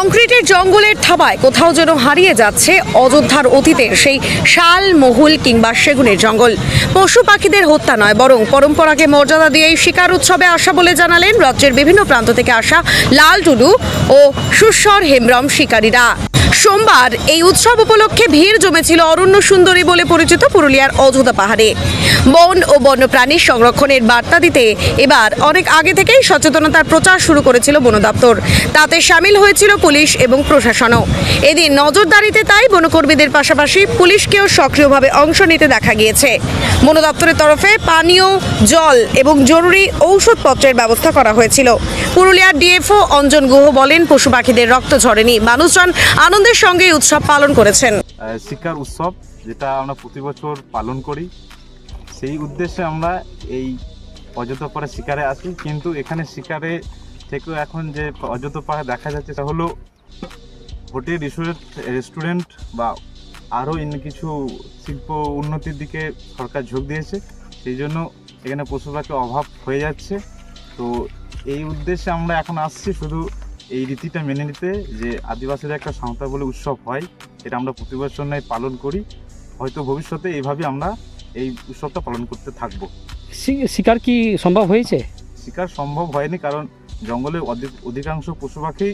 কংক্রিটের জঙ্গলের থাবায় কোথাও যেন হারিয়ে যাচ্ছে অযোধ্যার অতীতের সেই শাল, মহুল কিংবা সেগুনের জঙ্গল। পশু পাখিদের হত্যা নয়, বরং পরম্পরাকে মর্যাদা দিয়েই শিকার উৎসবে আসা বলে জানালেন রাজ্যের বিভিন্ন প্রান্ত থেকে আসা লাল টুডু ও সুস্বর হেমব্রম শিকারীরা। সোমবার এই উৎসব উপলক্ষে ভিড় জমেছিল অরণ্য সুন্দরী বলে পরিচিত পুরুলিয়ার অযোধ্যা পাহাড়ে। বন ও বন্যপ্রাণী সংরক্ষণের বার্তা দিতে এবার অনেক আগে থেকেই সচেতনতার প্রচার শুরু করেছিল বন দপ্তর। তাতে সামিল হয়েছিল পুলিশ এবং প্রশাসনও। এদিন নজরদারিতে তাই বনকর্মীদের পাশাপাশি পুলিশকেও সক্রিয়ভাবে অংশ নিতে দেখা গিয়েছে। বন দপ্তরের তরফে পানীয় জল এবং জরুরি ঔষধপত্রের ব্যবস্থা করা হয়েছিল। পুরুলিয়ার ডিএফও অঞ্জন গুহ বলেন, পশু পাখিদের রক্ত ঝরেনি, মানুষজন আনন্দের সঙ্গে উৎসব পালন করেছেন। শিকার উৎসব যেটা আমরা প্রতি বছর পালন করি, সেই উদ্দেশ্যে আমরা এই অযোধ্যা পাহাড়ে শিকারে আসি। কিন্তু এখানে শিকারে থেকেও এখন যে অযোধ্যা পাহাড়ে দেখা যাচ্ছে তা হলো হোটেল, রেস্টুরেন্ট বা আরও কিছু শিল্প উন্নতির দিকে সরকার ঝোঁক দিয়েছে। সেই জন্য এখানে পশু পাখির অভাব হয়ে যাচ্ছে। তো এই উদ্দেশ্যে আমরা এখন আসছি শুধু এই রীতিটা মেনে নিতে, যে আদিবাসীদের একটা সাঁওতা বলে উৎসব হয়, এটা আমরা প্রতি বছর নয় পালন করি। হয়তো ভবিষ্যতে এইভাবে আমরা এই উৎসবটা পালন করতে থাকবো। শিকার কি সম্ভব হয়েছে? শিকার সম্ভব হয়নি, কারণ জঙ্গলের অধিকাংশ পশু পাখি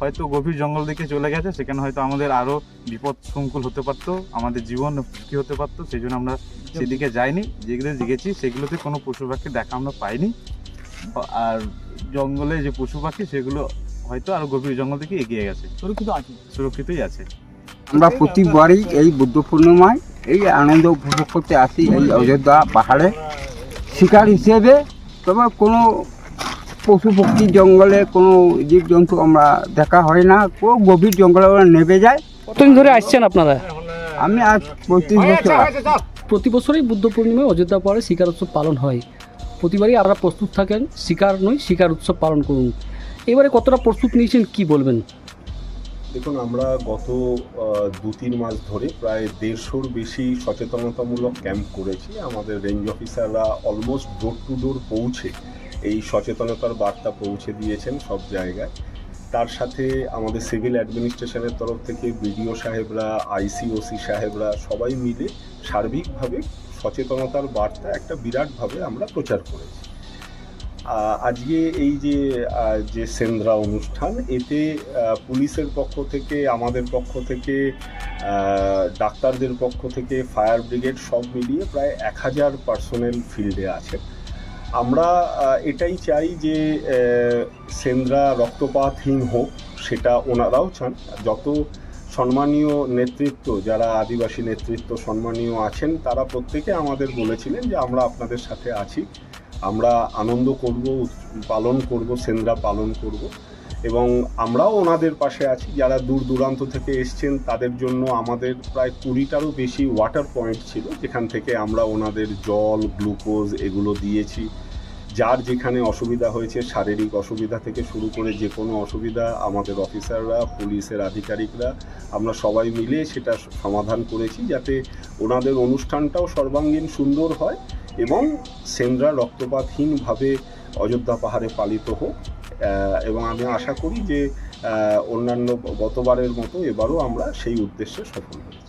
হয়তো গভীর জঙ্গল দিকে চলে গেছে। সেখানে হয়তো আমাদের আরও বিপদ সংকুল হতে পারতো, আমাদের জীবন ঝুঁকি হতে পারতো। সেই জন্য আমরা সেদিকে যাইনি। যেগুলো গেছি সেগুলোতে কোনো পশু পাখি দেখা আমরা পাইনি। আর জঙ্গলে যে পশু পাখি সেগুলো হয়তো আরো গভীর জঙ্গল থেকে এগিয়ে গেছে, সুরক্ষিতই আছে। আমরা প্রতিবারই এই বুদ্ধ পূর্ণিমায় এই আনন্দ উপভোগ করতে আসি এই অযোধ্যা পাহাড়ে শিকার হিসেবে। তবে কোনো পশু পক্ষী জঙ্গলে কোনো জীবজন্তু আমরা দেখা হয় না, কোনো গভীর জঙ্গলে ওরা নেমে যায়। কতদিন ধরে আসছেন আপনারা? আমি আজ 35 বছর। প্রতি বছরই বুদ্ধ পূর্ণিমায় অযোধ্যা পাহাড়ে শিকার উৎসব পালন হয়। প্রতিবারই আপনারা প্রস্তুত থাকেন, শিকার নয় শিকার উৎসব পালন করুন। এবারে কতটা প্রস্তুত নিয়েছেন কি বলবেন? দেখুন, আমরা গত 2-3 মাস ধরে প্রায় 150-র বেশি সচেতনতামূলক ক্যাম্প করেছি। আমাদের রেঞ্জ অফিসাররা অলমোস্ট ডোর টু ডোর পৌঁছে এই সচেতনতার বার্তা পৌঁছে দিয়েছেন সব জায়গায়। তার সাথে আমাদের সিভিল অ্যাডমিনিস্ট্রেশনের তরফ থেকে বিডিও সাহেবরা, আইসিওসি সাহেবরা সবাই মিলে সার্বিকভাবে সচেতনতার বার্তা একটা বিরাটভাবে আমরা প্রচার করেছি। আজকে এই যে সেন্দ্রা অনুষ্ঠান, এতে পুলিশের পক্ষ থেকে, আমাদের পক্ষ থেকে, ডাক্তারদের পক্ষ থেকে, ফায়ার ব্রিগেড সব মিলিয়ে প্রায় 1000 পার্সোনেল ফিল্ডে আছে। আমরা এটাই চাই যে সেন্দ্রা রক্তপাতহীন হোক, সেটা ওনারাও চান। যত সম্মানীয় নেতৃত্ব, যারা আদিবাসী নেতৃত্ব সম্মানীয় আছেন, তারা প্রত্যেকে আমাদের বলেছিলেন যে আমরা আপনাদের সাথে আছি, আমরা আনন্দ করব, পালন করব, সেন্দ্রা পালন করব। এবং আমরাও ওনাদের পাশে আছি। যারা দূর দূরান্ত থেকে এসছেন তাদের জন্য আমাদের প্রায় 20টারও বেশি ওয়াটার পয়েন্ট ছিল, যেখান থেকে আমরা ওনাদের জল, গ্লুকোজ এগুলো দিয়েছি। যার যেখানে অসুবিধা হয়েছে, শারীরিক অসুবিধা থেকে শুরু করে যে কোনো অসুবিধা, আমাদের অফিসাররা, পুলিশের আধিকারিকরা, আমরা সবাই মিলে সেটা সমাধান করেছি, যাতে ওনাদের অনুষ্ঠানটাও সর্বাঙ্গীন সুন্দর হয় এবং সেন্দ্রা রক্তপাতহীনভাবে অযোধ্যা পাহাড়ে পালিত হোক। এবং আমি আশা করি যে অন্যান্য গতবারের মতো এবারও আমরা সেই উদ্দেশ্যে সফল হয়েছি।